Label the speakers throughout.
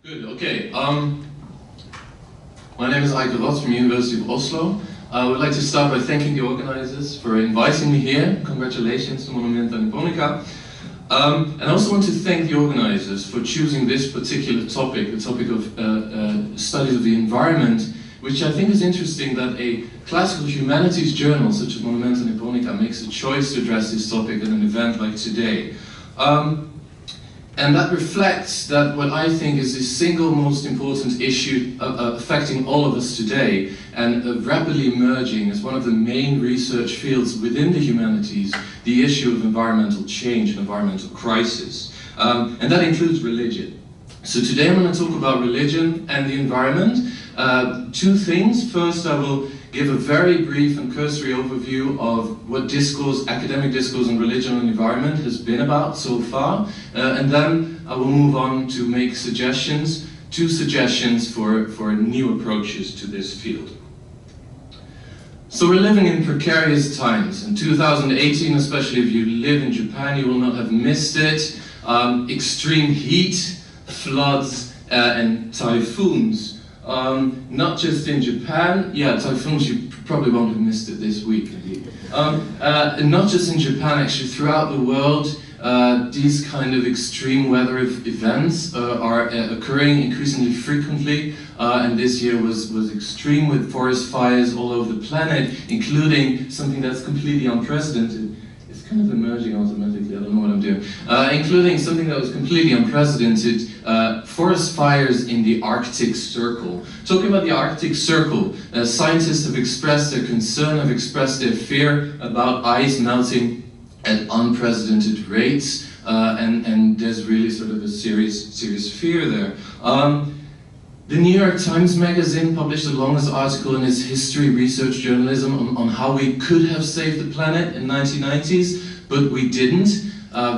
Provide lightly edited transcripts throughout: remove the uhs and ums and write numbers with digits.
Speaker 1: Good, okay. My name is Aike from University of Oslo. I would like to start by thanking the organizers for inviting me here. Congratulations to Monumenta Nipponica. And I also want to thank the organizers for choosing this particular topic, the topic of studies of the environment, which I think is interesting that a classical humanities journal such as Monumenta Nipponica makes a choice to address this topic at an event like today. And that reflects that what I think is the single most important issue affecting all of us today and rapidly emerging as one of the main research fields within the humanities, the issue of environmental change and environmental crisis. And that includes religion. So today I'm going to talk about religion and the environment. Two things. First, I will give a very brief and cursory overview of what discourse, academic discourse on religion and environment has been about so far, and then I will move on to make suggestions, two suggestions for new approaches to this field. So we're living in precarious times. In 2018, especially if you live in Japan, you will not have missed it. Extreme heat, floods, and typhoons. Not just in Japan, yeah, typhoons, you probably won't have missed it this week. Not just in Japan, actually throughout the world, these kind of extreme weather events are occurring increasingly frequently, and this year was extreme with forest fires all over the planet, including something that's completely unprecedented. It's kind of emerging automatically, I don't know what I'm doing. Including something that was completely unprecedented, forest fires in the Arctic Circle. Talking about the Arctic Circle, scientists have expressed their concern, have expressed their fear about ice melting at unprecedented rates, and there's really sort of a serious fear there. The New York Times magazine published the longest article in its history research journalism on how we could have saved the planet in the 1990s, but we didn't.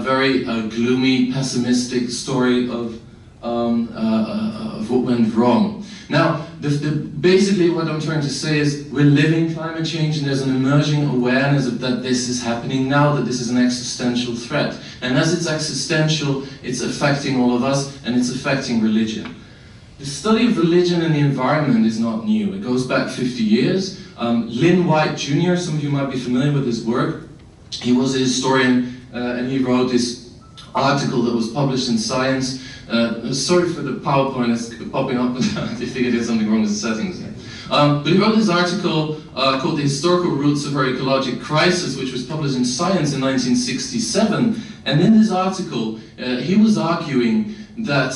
Speaker 1: Very gloomy, pessimistic story of what went wrong. Now, basically what I'm trying to say is we're living climate change, and there's an emerging awareness of that this is happening now, that this is an existential threat. And as it's existential, it's affecting all of us, and it's affecting religion. The study of religion and the environment is not new. It goes back 50 years. Lynn White Jr., some of you might be familiar with his work. He was a historian, and he wrote this article that was published in Science. Sorry for the PowerPoint, it's popping up and down. I figured there's something wrong with the settings there. But he wrote this article called The Historical Roots of Our Ecologic Crisis, which was published in Science in 1967. And in this article, he was arguing that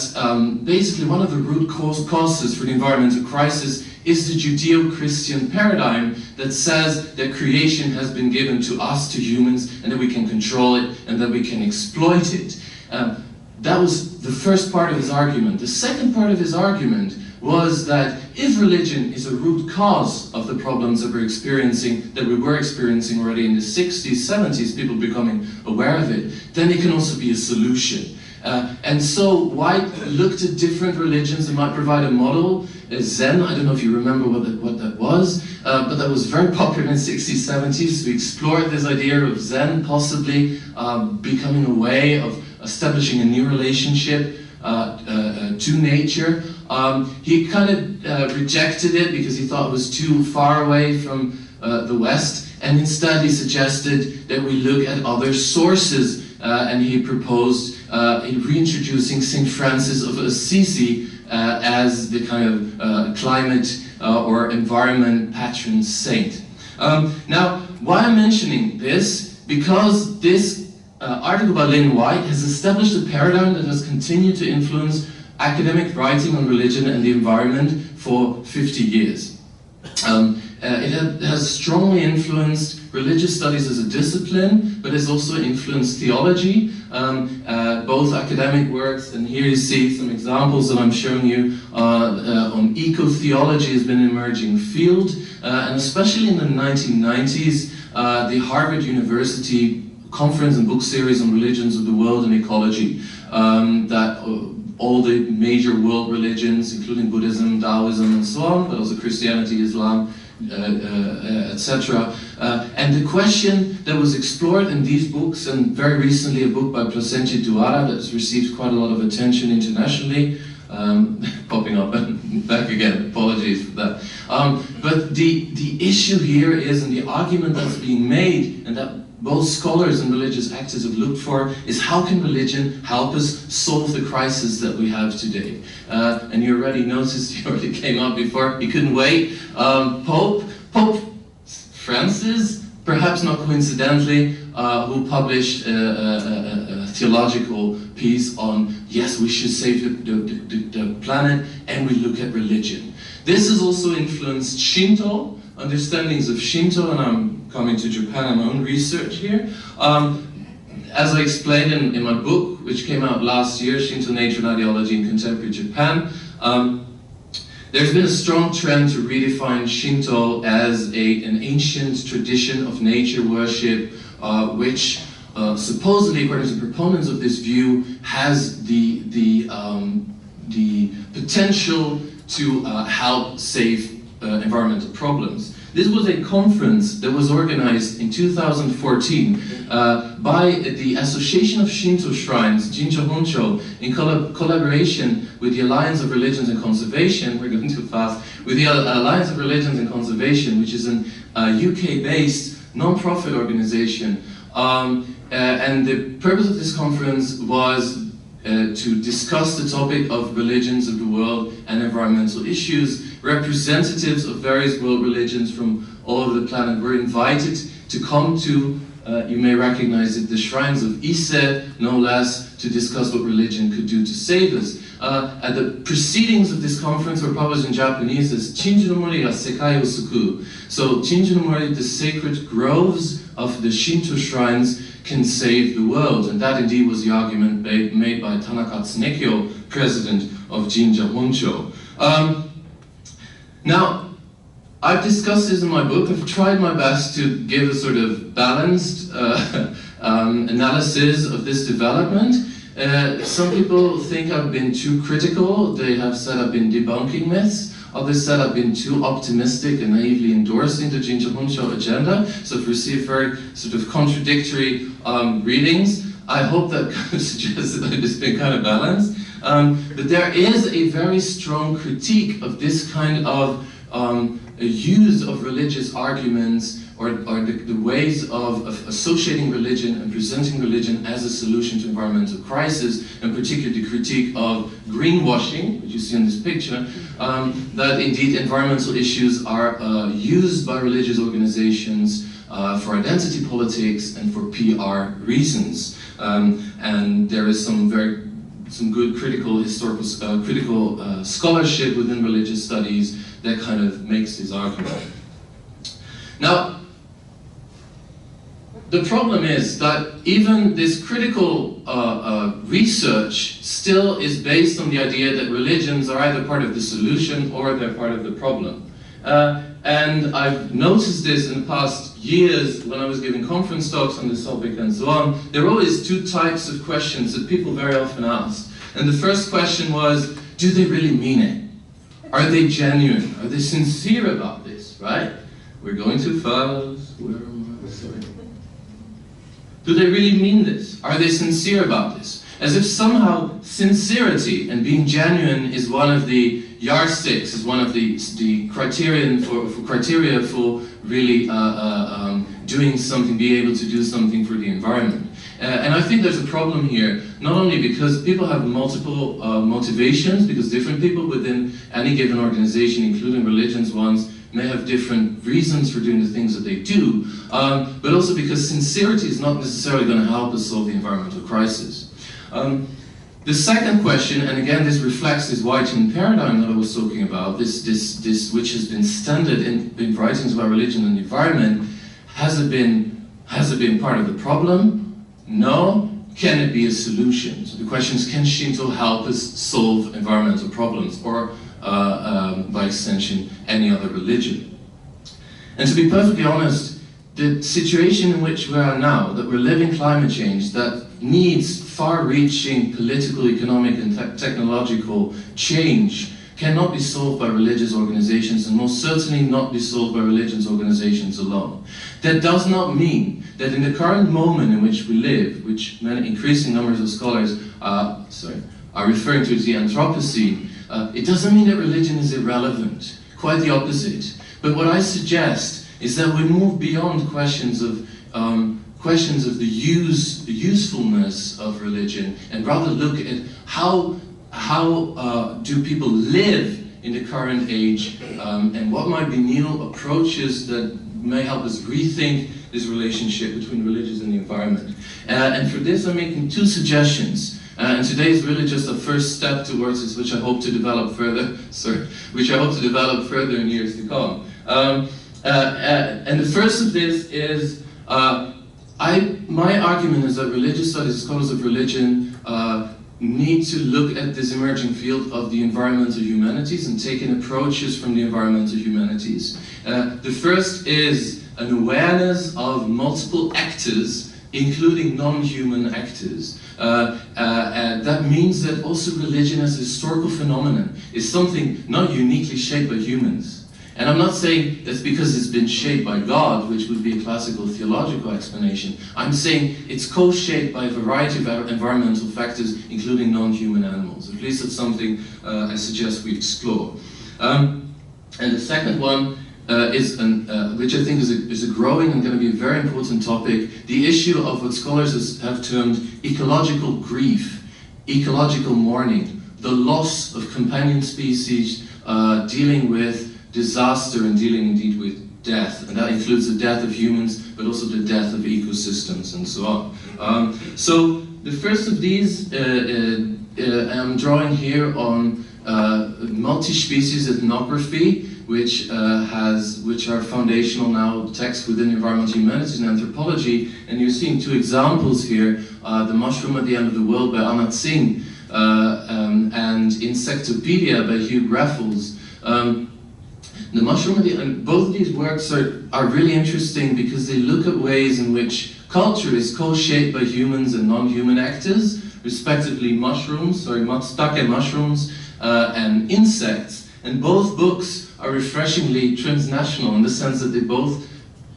Speaker 1: basically one of the root causes for the environmental crisis is the Judeo-Christian paradigm that says that creation has been given to us, to humans, and that we can control it and that we can exploit it. That was the first part of his argument. The second part of his argument was that if religion is a root cause of the problems that we were experiencing already in the 60s, 70s, people becoming aware of it, then it can also be a solution. And so White looked at different religions that might provide a model. Zen, I don't know if you remember what that was, but that was very popular in the 60s, 70s. We explored this idea of Zen possibly becoming a way of establishing a new relationship to nature. He kind of rejected it because he thought it was too far away from the West, and instead he suggested that we look at other sources, and he proposed reintroducing St. Francis of Assisi as the kind of climate or environment patron saint. Now, why I'm mentioning this? Because this article by Lynn White has established a paradigm that has continued to influence academic writing on religion and the environment for 50 years. It has strongly influenced religious studies as a discipline, but has also influenced theology, both academic works, and here you see some examples that I'm showing you on eco-theology has been an emerging field, and especially in the 1990s, the Harvard University conference and book series on religions of the world and ecology, that all the major world religions, including Buddhism, Taoism, and so on, but also Christianity, Islam, etc. And the question that was explored in these books, and very recently a book by Placentia Duara that has received quite a lot of attention internationally, popping up and back again, apologies for that. But the issue here is, and the argument that's being made, and that both scholars and religious actors have looked for, is how can religion help us solve the crisis that we have today? And you already noticed, he already came up before, he couldn't wait. Pope Francis, perhaps not coincidentally, who published a theological piece on, yes, we should save the planet, and we look at religion. This has also influenced Shinto, understandings of Shinto, and I'm coming to Japan and my own research here. As I explained in my book, which came out last year, Shinto, Nature and Ideology in Contemporary Japan, there's been a strong trend to redefine Shinto as an ancient tradition of nature worship, which supposedly, according to proponents of this view, has the potential to help save environmental problems. This was a conference that was organized in 2014 by the Association of Shinto Shrines, Jinja Honcho, in collaboration with the Alliance of Religions and Conservation, we're going too fast, with the Alliance of Religions and Conservation, which is an UK-based non-profit organization. And the purpose of this conference was to discuss the topic of religions of the world and environmental issues. Representatives of various world religions from all over the planet were invited to come to, you may recognize it, the shrines of Ise, no less, to discuss what religion could do to save us. And the proceedings of this conference were published in Japanese as Chinju no Mori ga Sekai o Suku. So Chinju no Mori, the sacred groves of the Shinto shrines, can save the world. And that indeed was the argument made by Tanaka Tsunekyo, president of Jinja Honcho. Now, I've discussed this in my book. I've tried my best to give a sort of balanced analysis of this development. Some people think I've been too critical. They have said I've been debunking myths. Others said I've been too optimistic and naively endorsing the Jinja Honcho agenda. So I've received very sort of contradictory readings. I hope that kind of suggests that it's been kind of balanced. But there is a very strong critique of this kind of use of religious arguments or the ways of associating religion and presenting religion as a solution to environmental crisis, and particularly the critique of greenwashing, which you see in this picture, that indeed environmental issues are used by religious organizations for identity politics and for PR reasons. And there is some good critical scholarship within religious studies that kind of makes this argument. Now, the problem is that even this critical research still is based on the idea that religions are either part of the solution or they're part of the problem. And I've noticed this in the past years when I was giving conference talks on this topic and so on. There are always two types of questions that people very often ask. And the first question was, do they really mean it? Are they genuine? Are they sincere about this, right? We're going too fast. Where am I? Sorry. Do they really mean this? Are they sincere about this? As if somehow sincerity and being genuine is one of the yardsticks, is one of the criteria for really doing something, being able to do something for the environment. And I think there's a problem here, not only because people have multiple motivations, because different people within any given organization, including religious ones, may have different reasons for doing the things that they do, but also because sincerity is not necessarily going to help us solve the environmental crisis. The second question, and again this reflects this Whitean paradigm that I was talking about, this which has been standard in writings about religion and the environment, has it been part of the problem? No. Can it be a solution? So the question is, can Shinto help us solve environmental problems, or by extension, any other religion? And to be perfectly honest, the situation in which we are now, that we're living climate change, that needs far-reaching political, economic and technological change, cannot be solved by religious organizations, and most certainly not be solved by religious organizations alone. That does not mean that in the current moment in which we live, which many increasing numbers of scholars are referring to as the Anthropocene, it doesn't mean that religion is irrelevant. Quite the opposite. But what I suggest is that we move beyond questions of the usefulness of religion, and rather look at how do people live in the current age, and what might be new approaches that may help us rethink this relationship between religion and the environment. And for this, I'm making two suggestions. And today is really just a first step towards this, which I hope to develop further. In years to come. And the first of this is, my argument is that religious studies, scholars of religion, need to look at this emerging field of the environmental humanities and take in approaches from the environmental humanities. The first is an awareness of multiple actors, including non-human actors. And that means that also religion as a historical phenomenon is something not uniquely shaped by humans. And I'm not saying that's because it's been shaped by God, which would be a classical theological explanation. I'm saying it's co-shaped by a variety of environmental factors, including non-human animals. At least it's something I suggest we explore. And the second one is, which I think is a growing and going to be a very important topic, the issue of what scholars have termed ecological grief, ecological mourning, the loss of companion species, dealing with disaster and dealing indeed with death, and that includes the death of humans, but also the death of ecosystems and so on. So the first of these, I'm drawing here on multi-species ethnography, which are foundational now texts within environmental humanities and anthropology, and you're seeing two examples here: The Mushroom at the End of the World by Anat Singh and Insectopedia by Hugh Raffles. The Mushroom and both of these works are really interesting because they look at ways in which culture is co-shaped by humans and non-human actors, respectively stake mushrooms and insects. And both books are refreshingly transnational in the sense that they both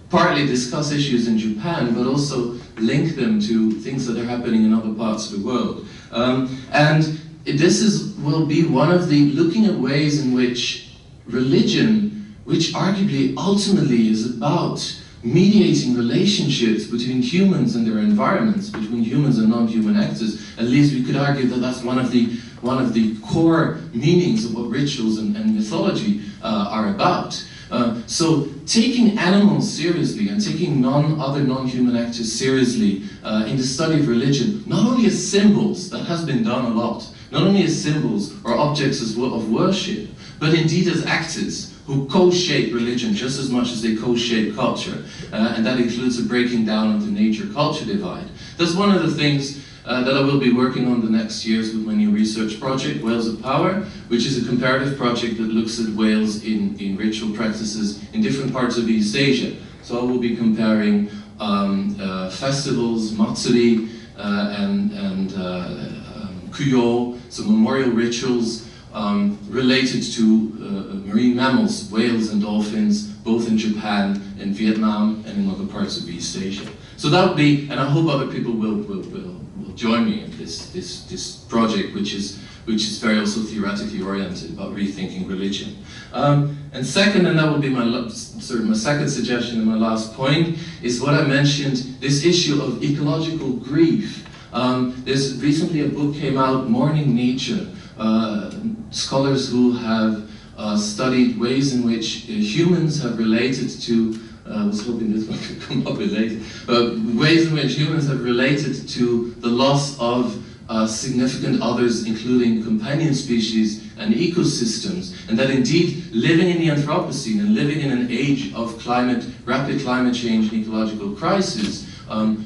Speaker 1: partly discuss issues in Japan, but also link them to things that are happening in other parts of the world. And this will be one of the looking at ways in which religion, which arguably ultimately is about mediating relationships between humans and their environments, between humans and non-human actors. At least we could argue that that's one of the core meanings of what rituals and mythology are about. So taking animals seriously and taking other non-human actors seriously in the study of religion, not only as symbols, that has been done a lot, not only as symbols or objects of worship, but indeed as actors who co-shape religion just as much as they co-shape culture. And that includes the breaking down of the nature-culture divide. That's one of the things that I will be working on the next years with my new research project, Whales of Power, which is a comparative project that looks at whales in ritual practices in different parts of East Asia. So I will be comparing festivals, matsuri, and kuyo, so memorial rituals, related to marine mammals, whales and dolphins, both in Japan and Vietnam and in other parts of East Asia. So that would be, and I hope other people will join me in this project, which is very also theoretically oriented about rethinking religion. And second, and that will be my second suggestion and my last point, is what I mentioned, this issue of ecological grief. There's recently a book came out, Mourning Nature. Scholars who have studied ways in which humans have related to, I was hoping this one could come up with later, ways in which humans have related to the loss of significant others, including companion species and ecosystems, and that indeed living in the Anthropocene and living in an age of rapid climate change and ecological crisis,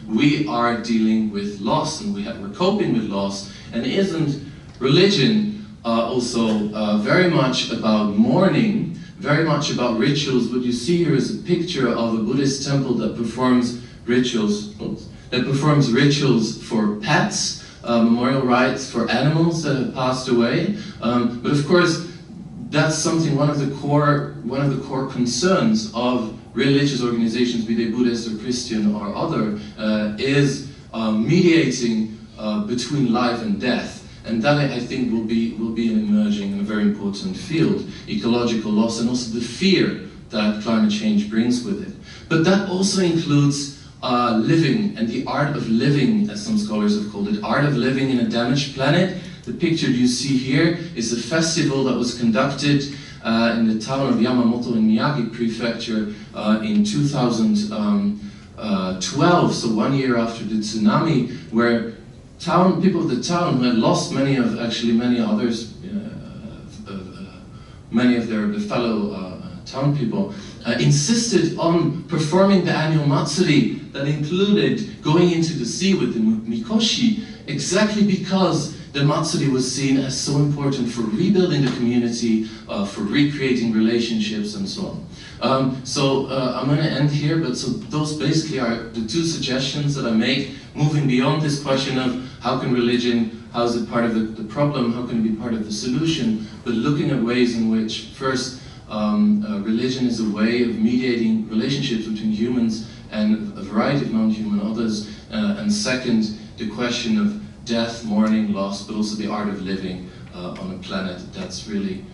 Speaker 1: we are dealing with loss, and we're coping with loss. And isn't religion also very much about mourning, very much about rituals? What you see here is a picture of a Buddhist temple that performs rituals for pets, memorial rites for animals that have passed away. But of course, that's something, one of the core concerns of religious organizations, be they Buddhist or Christian or other, is mediating between life and death. And that, I think, will be an emerging and a very important field, ecological loss, and also the fear that climate change brings with it. But that also includes living, and the art of living, as some scholars have called it, art of living in a damaged planet. The picture you see here is a festival that was conducted in the town of Yamamoto in Miyagi Prefecture in 2012, so 1 year after the tsunami, where people of the town who had lost many of their fellow town people insisted on performing the annual matsuri that included going into the sea with the mikoshi, exactly because the matsuri was seen as so important for rebuilding the community, for recreating relationships and so on. I'm going to end here, but so those basically are the two suggestions that I make, moving beyond this question of how can religion, how is it part of the problem, how can it be part of the solution, but looking at ways in which, first, religion is a way of mediating relationships between humans and a variety of non-human others, and second, the question of death, mourning, loss, but also the art of living on a planet that's really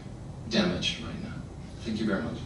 Speaker 1: damaged right now. Thank you very much.